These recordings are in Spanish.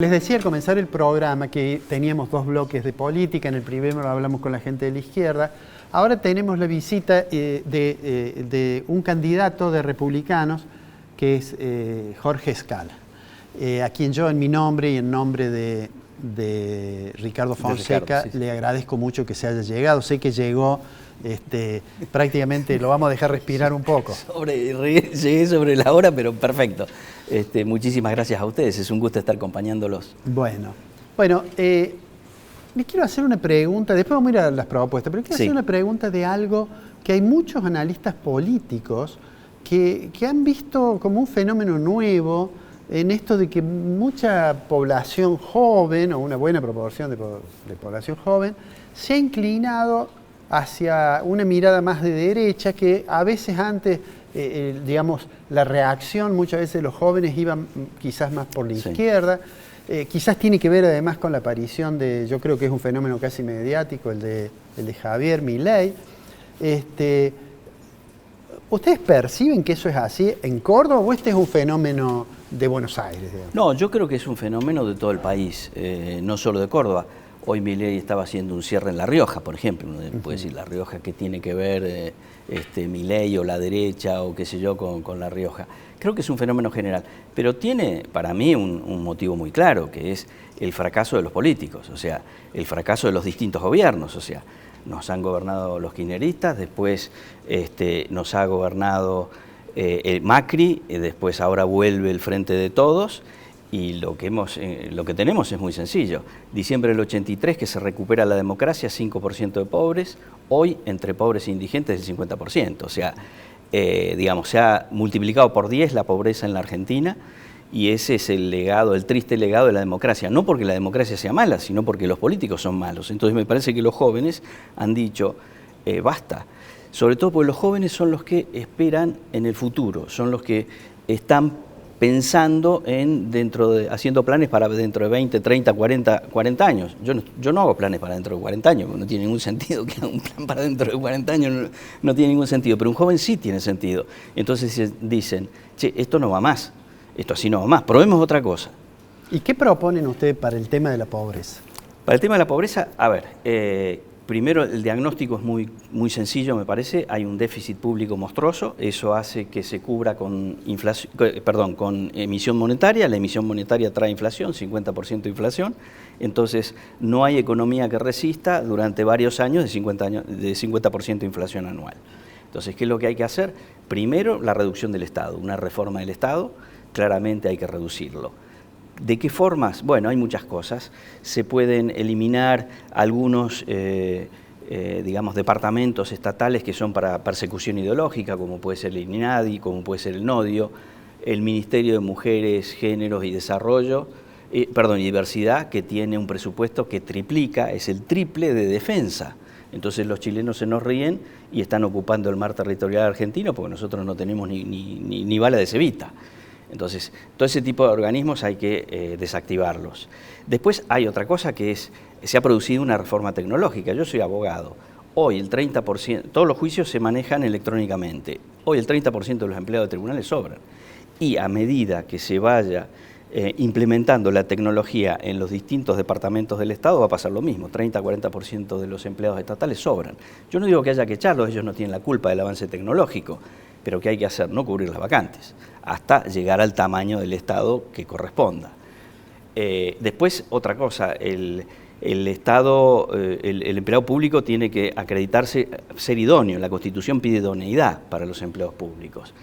Les decía al comenzar el programa que teníamos dos bloques de política. En el primero hablamos con la gente de la izquierda. Ahora tenemos la visita de un candidato de republicanos que es Jorge Scala, a quien yo en mi nombre y en nombre de Ricardo Fonseca le agradezco mucho que se haya llegado. Sé que llegó prácticamente, lo vamos a dejar respirar un poco. Llegué sobre la hora, pero perfecto. Muchísimas gracias a ustedes, es un gusto estar acompañándolos. Bueno, les quiero hacer una pregunta, después vamos a ir a las propuestas, pero quiero hacer una pregunta de algo que hay muchos analistas políticos que han visto como un fenómeno nuevo en esto de que mucha población joven, o una buena proporción de población joven, se ha inclinado hacia una mirada más de derecha, que a veces antes, digamos, la reacción muchas veces de los jóvenes iban quizás más por la izquierda. Quizás tiene que ver además con la aparición de, yo creo que es un fenómeno casi mediático, el de Javier Milei. ¿Ustedes perciben que eso es así en Córdoba o este es un fenómeno de Buenos Aires, digamos? No, yo creo que es un fenómeno de todo el país, no solo de Córdoba. Hoy Milei estaba haciendo un cierre en La Rioja, por ejemplo. Uno puede decir, La Rioja, ¿qué tiene que ver Milei o la derecha o qué sé yo con La Rioja? Creo que es un fenómeno general, pero tiene para mí un motivo muy claro, que es el fracaso de los políticos, o sea, el fracaso de los distintos gobiernos. O sea, nos han gobernado los kirchneristas, después nos ha gobernado el Macri, después ahora vuelve el Frente de Todos. Y lo que tenemos es muy sencillo. Diciembre del 83, que se recupera la democracia, 5% de pobres. Hoy, entre pobres e indigentes, el 50%. O sea, digamos, se ha multiplicado por 10 la pobreza en la Argentina, y ese es el legado, el triste legado de la democracia. No porque la democracia sea mala, sino porque los políticos son malos. Entonces me parece que los jóvenes han dicho, basta. Sobre todo porque los jóvenes son los que esperan en el futuro, son los que están pensando haciendo planes para dentro de 20, 30, 40 años. Yo no hago planes para dentro de 40 años, no tiene ningún sentido que haga un plan para dentro de 40 años, no tiene ningún sentido, pero un joven sí tiene sentido. Entonces dicen, che, esto no va más, esto así no va más, probemos otra cosa. ¿Y qué proponen ustedes para el tema de la pobreza? Para el tema de la pobreza, a ver, primero, el diagnóstico es muy sencillo, me parece. Hay un déficit público monstruoso. Eso hace que se cubra con emisión monetaria. La emisión monetaria trae inflación, 50% de inflación. Entonces, no hay economía que resista durante varios años de 50% de inflación anual. Entonces, ¿qué es lo que hay que hacer? Primero, la reducción del Estado. Una reforma del Estado, claramente hay que reducirlo. ¿De qué formas? Bueno, hay muchas cosas. Se pueden eliminar algunos, digamos, departamentos estatales que son para persecución ideológica, como puede ser el INADI, como puede ser el NODIO, el Ministerio de Mujeres, Géneros y Desarrollo, y Diversidad, que tiene un presupuesto que triplica, es el triple de defensa. Entonces los chilenos se nos ríen y están ocupando el mar territorial argentino porque nosotros no tenemos ni bala de cebita. Entonces, todo ese tipo de organismos hay que desactivarlos. Después hay otra cosa que es, se ha producido una reforma tecnológica. Yo soy abogado. Hoy el 30%, todos los juicios se manejan electrónicamente. Hoy el 30% de los empleados de tribunales sobran. Y a medida que se vaya implementando la tecnología en los distintos departamentos del Estado va a pasar lo mismo. 30-40% de los empleados estatales sobran. Yo no digo que haya que echarlos, ellos no tienen la culpa del avance tecnológico, pero ¿qué hay que hacer? No cubrir las vacantes, hasta llegar al tamaño del Estado que corresponda. Después, otra cosa, el Estado, el empleado público tiene que acreditarse, ser idóneo. La Constitución pide idoneidad para los empleados públicos.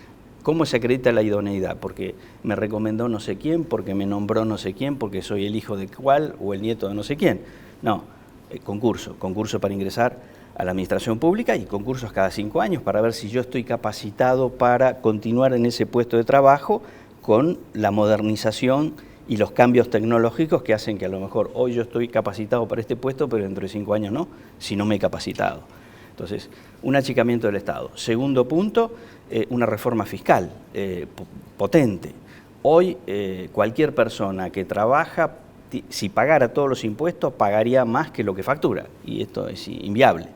¿Cómo se acredita la idoneidad? Porque me recomendó no sé quién, porque me nombró no sé quién, porque soy el hijo de cuál o el nieto de no sé quién. No, concurso para ingresar a la administración pública y concursos cada 5 años para ver si yo estoy capacitado para continuar en ese puesto de trabajo con la modernización y los cambios tecnológicos que hacen que a lo mejor hoy yo estoy capacitado para este puesto, pero dentro de 5 años no, si no me he capacitado. Entonces, un achicamiento del Estado. Segundo punto, una reforma fiscal potente. Hoy cualquier persona que trabaja, si pagara todos los impuestos, pagaría más que lo que factura, y esto es inviable.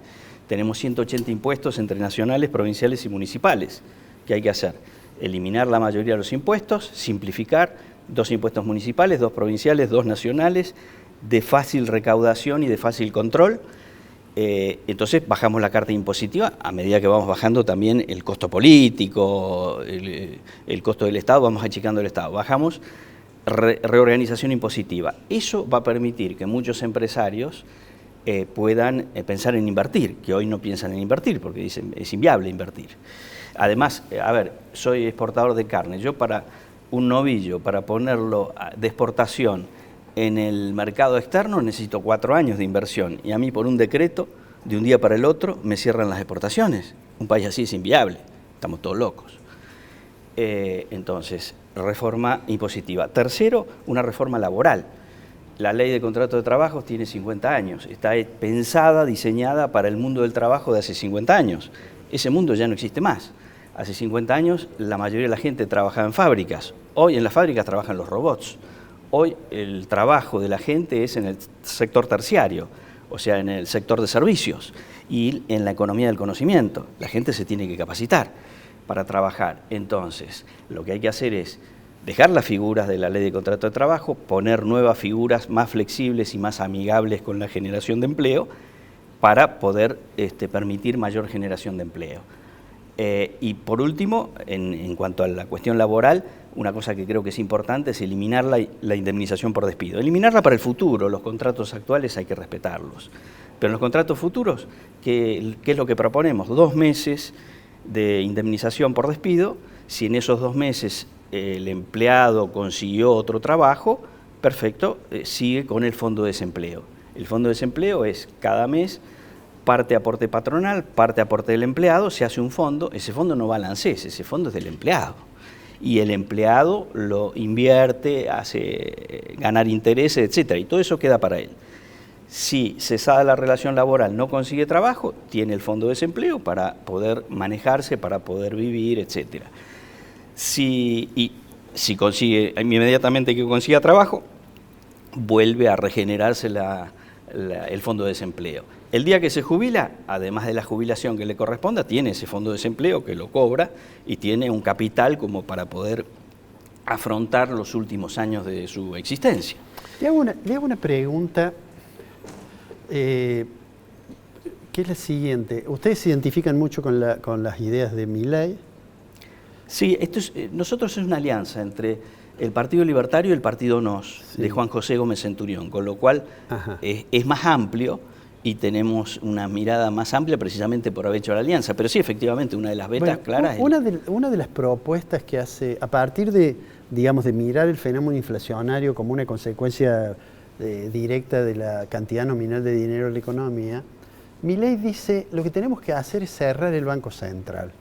Tenemos 180 impuestos entre nacionales, provinciales y municipales. ¿Qué hay que hacer? Eliminar la mayoría de los impuestos, simplificar, 2 impuestos municipales, 2 provinciales, 2 nacionales, de fácil recaudación y de fácil control. Entonces bajamos la carga impositiva, a medida que vamos bajando también el costo político, el costo del Estado, vamos achicando el Estado. Bajamos reorganización impositiva. Eso va a permitir que muchos empresarios puedan pensar en invertir, que hoy no piensan en invertir porque dicen es inviable invertir. Además, a ver, soy exportador de carne. Yo para un novillo, para ponerlo de exportación en el mercado externo, necesito 4 años de inversión. Y a mí, por un decreto, de un día para el otro, me cierran las exportaciones. Un país así es inviable. Estamos todos locos. Entonces, reforma impositiva. Tercero, una reforma laboral. La ley de contrato de trabajo tiene 50 años. Está pensada, diseñada para el mundo del trabajo de hace 50 años. Ese mundo ya no existe más. Hace 50 años la mayoría de la gente trabajaba en fábricas. Hoy en las fábricas trabajan los robots. Hoy el trabajo de la gente es en el sector terciario, o sea, en el sector de servicios y en la economía del conocimiento. La gente se tiene que capacitar para trabajar. Entonces, lo que hay que hacer es dejar las figuras de la ley de contrato de trabajo, poner nuevas figuras más flexibles y más amigables con la generación de empleo para poder permitir mayor generación de empleo. Y por último, en cuanto a la cuestión laboral, una cosa que creo que es importante es eliminar la indemnización por despido. Eliminarla para el futuro, los contratos actuales hay que respetarlos. Pero en los contratos futuros, ¿qué es lo que proponemos? 2 meses de indemnización por despido. Si en esos 2 meses el empleado consiguió otro trabajo, perfecto, sigue con el fondo de desempleo. El fondo de desempleo es cada mes parte aporte patronal, parte aporte del empleado, se hace un fondo, ese fondo no va al ANSES, ese fondo es del empleado. Y el empleado lo invierte, hace ganar intereses, etcétera, y todo eso queda para él. Si cesada la relación laboral no consigue trabajo, tiene el fondo de desempleo para poder manejarse, para poder vivir, etcétera. Si consigue, inmediatamente que consiga trabajo, vuelve a regenerarse el fondo de desempleo. El día que se jubila, además de la jubilación que le corresponda, tiene ese fondo de desempleo que lo cobra y tiene un capital como para poder afrontar los últimos años de su existencia. Le hago una pregunta que es la siguiente. ¿Ustedes se identifican mucho con las ideas de Milei? Sí, nosotros es una alianza entre el Partido Libertario y el Partido NOS, sí, de Juan José Gómez Centurión, con lo cual es más amplio y tenemos una mirada más amplia precisamente por haber hecho la alianza. Pero sí, efectivamente, una de las vetas claras es... Una de las propuestas que hace, a partir de, digamos, de mirar el fenómeno inflacionario como una consecuencia directa de la cantidad nominal de dinero en la economía, Milei dice, lo que tenemos que hacer es cerrar el Banco Central.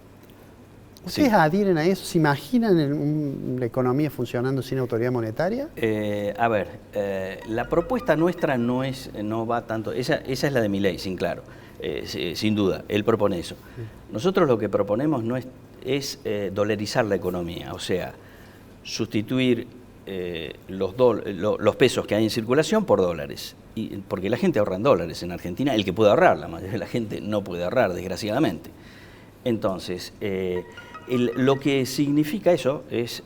¿Ustedes adhieren a eso? ¿Se imaginan la economía funcionando sin autoridad monetaria? La propuesta nuestra no va tanto, esa es la de Milei, sin duda, él propone eso. Nosotros lo que proponemos es dolarizar la economía, o sea, sustituir los pesos que hay en circulación por dólares, porque la gente ahorra en dólares en Argentina, el que puede ahorrar, la mayoría de la gente no puede ahorrar, desgraciadamente. Entonces, lo que significa eso es,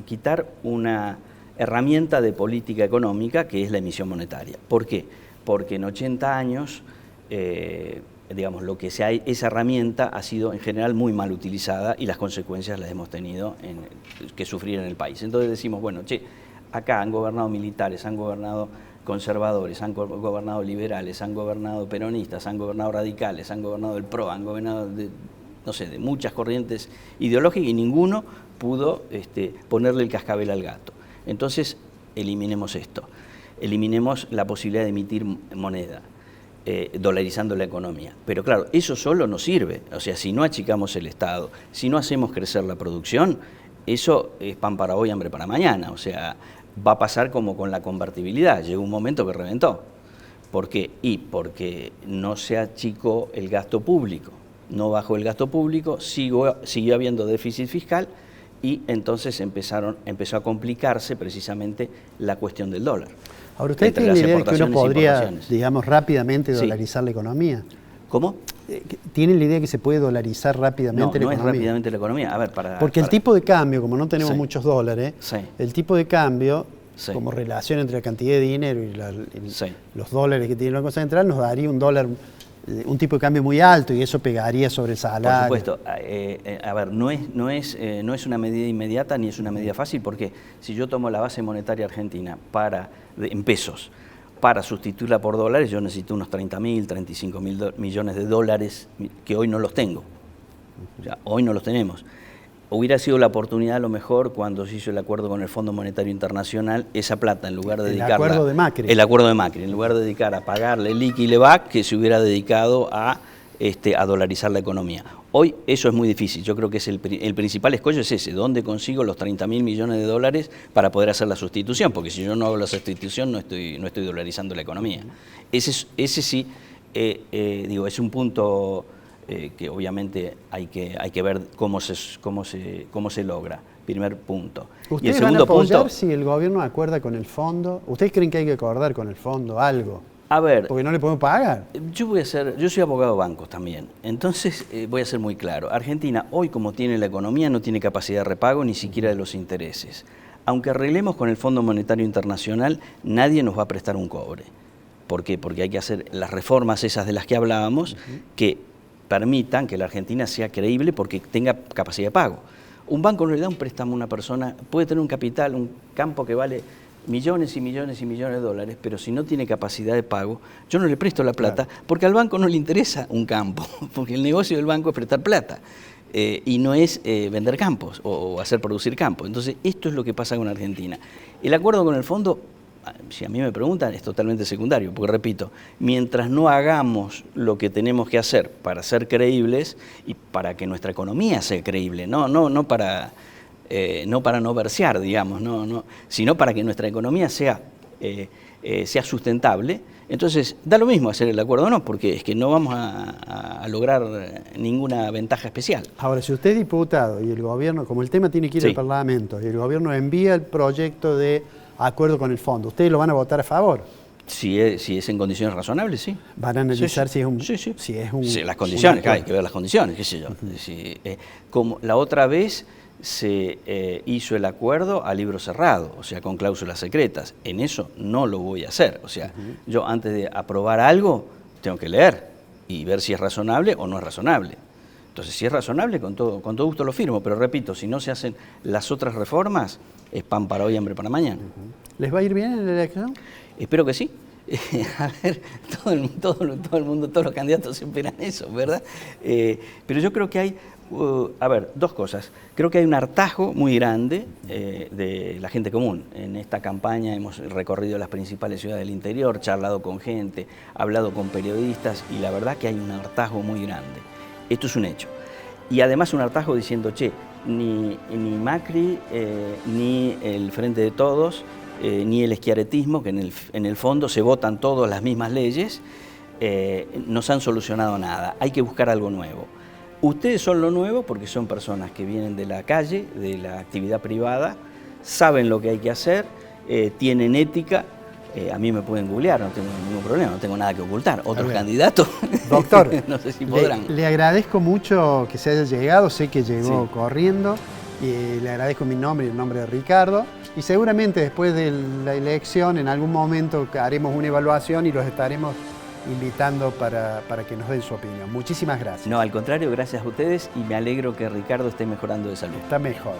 quitar una herramienta de política económica que es la emisión monetaria. ¿Por qué? Porque en 80 años, esa herramienta ha sido en general muy mal utilizada y las consecuencias las hemos tenido que sufrir en el país. Entonces decimos, bueno, acá han gobernado militares, han gobernado conservadores, han gobernado liberales, han gobernado peronistas, han gobernado radicales, han gobernado el PRO, han gobernado de muchas corrientes ideológicas y ninguno pudo ponerle el cascabel al gato. Entonces, eliminemos esto, eliminemos la posibilidad de emitir moneda, dolarizando la economía. Pero claro, eso solo no sirve, o sea, si no achicamos el Estado, si no hacemos crecer la producción, eso es pan para hoy, hambre para mañana, o sea, va a pasar como con la convertibilidad, llegó un momento que reventó. ¿Por qué? Porque no se achicó el gasto público, no bajó el gasto público, siguió habiendo déficit fiscal y entonces empezó a complicarse precisamente la cuestión del dólar. Ahora, ¿usted tiene la idea de que uno podría, digamos, rápidamente dolarizar la economía? ¿Cómo? ¿Tienen la idea que se puede dolarizar rápidamente la economía? No es rápidamente la economía. A ver, porque el tipo de cambio, como no tenemos muchos dólares, sí, el tipo de cambio, sí, como relación entre la cantidad de dinero y sí, los dólares que tiene el Banco Central, nos daría un tipo de cambio muy alto y eso pegaría sobre el salario. Por supuesto. A ver, no es una medida inmediata ni es una medida fácil, porque si yo tomo la base monetaria argentina en pesos para sustituirla por dólares, yo necesito unos 30.000, 35.000 millones de dólares que hoy no los tengo. O sea, hoy no los tenemos. Hubiera sido la oportunidad a lo mejor cuando se hizo el acuerdo con el Fondo Monetario Internacional, esa plata en lugar de dedicarla... El acuerdo de Macri. El acuerdo de Macri, en lugar de dedicar a pagarle el ICI y LEVAC, que se hubiera dedicado a dolarizar la economía. Hoy eso es muy difícil, yo creo que es el principal escollo es ese, ¿dónde consigo los 30.000 millones de dólares para poder hacer la sustitución? Porque si yo no hago la sustitución no estoy dolarizando la economía. Ese sí, digo, es un punto... que obviamente hay que ver cómo se logra, primer punto. ¿Ustedes y el segundo van a apoyar punto, si el gobierno acuerda con el fondo? ¿Ustedes creen que hay que acordar con el fondo algo? a ver, Porque no le podemos pagar. yo soy abogado de bancos también, entonces voy a ser muy claro. Argentina hoy, como tiene la economía, no tiene capacidad de repago ni siquiera de los intereses. Aunque arreglemos con el Fondo Monetario Internacional, nadie nos va a prestar un cobre. ¿Por qué? Porque hay que hacer las reformas esas de las que hablábamos, que permitan que la Argentina sea creíble porque tenga capacidad de pago. Un banco no le da un préstamo a una persona, puede tener un capital, un campo que vale millones y millones y millones de dólares, pero si no tiene capacidad de pago, yo no le presto la plata, porque al banco no le interesa un campo, porque el negocio del banco es prestar plata. Y no es vender campos o hacer producir campos. Entonces, esto es lo que pasa con Argentina. El acuerdo con el fondo, si a mí me preguntan, es totalmente secundario, porque repito, mientras no hagamos lo que tenemos que hacer para ser creíbles y para que nuestra economía sea creíble, no para no versear, digamos, sino para que nuestra economía sea sustentable, entonces da lo mismo hacer el acuerdo o no, porque es que no vamos a lograr ninguna ventaja especial. Ahora, si usted es diputado y el gobierno, como el tema tiene que ir al Parlamento, y el gobierno envía el proyecto de acuerdo con el fondo, ¿ustedes lo van a votar a favor? Si es en condiciones razonables, sí. Van a analizar si es un... Sí, las condiciones, hay que ver las condiciones, qué sé yo. Como la otra vez se hizo el acuerdo a libro cerrado, o sea, con cláusulas secretas. En eso no lo voy a hacer. O sea, yo antes de aprobar algo, tengo que leer y ver si es razonable o no es razonable. Entonces, si es razonable, con todo gusto lo firmo. Pero repito, si no se hacen las otras reformas, es pan para hoy, hambre para mañana. ¿Les va a ir bien en la elección? Espero que sí. A ver, todo el mundo, todos los candidatos esperan eso, ¿verdad? Pero yo creo que hay, dos cosas. Creo que hay un hartazgo muy grande de la gente común. En esta campaña hemos recorrido las principales ciudades del interior, charlado con gente, hablado con periodistas, y la verdad que hay un hartazgo muy grande. Esto es un hecho. Y además un hartazgo diciendo, ni Macri, ni el Frente de Todos, ni el schiarettismo, que en el fondo se votan todas las mismas leyes, nos han solucionado nada. Hay que buscar algo nuevo. Ustedes son lo nuevo porque son personas que vienen de la calle, de la actividad privada, saben lo que hay que hacer, tienen ética. A mí me pueden googlear, no tengo ningún problema, no tengo nada que ocultar. Otros candidatos, doctor, no sé si podrán. Le agradezco mucho que se haya llegado, sé que llegó corriendo, y le agradezco mi nombre y el nombre de Ricardo. Y seguramente después de la elección, en algún momento haremos una evaluación y los estaremos invitando para que nos den su opinión. Muchísimas gracias. No, al contrario, gracias a ustedes y me alegro que Ricardo esté mejorando de salud. Está mejor.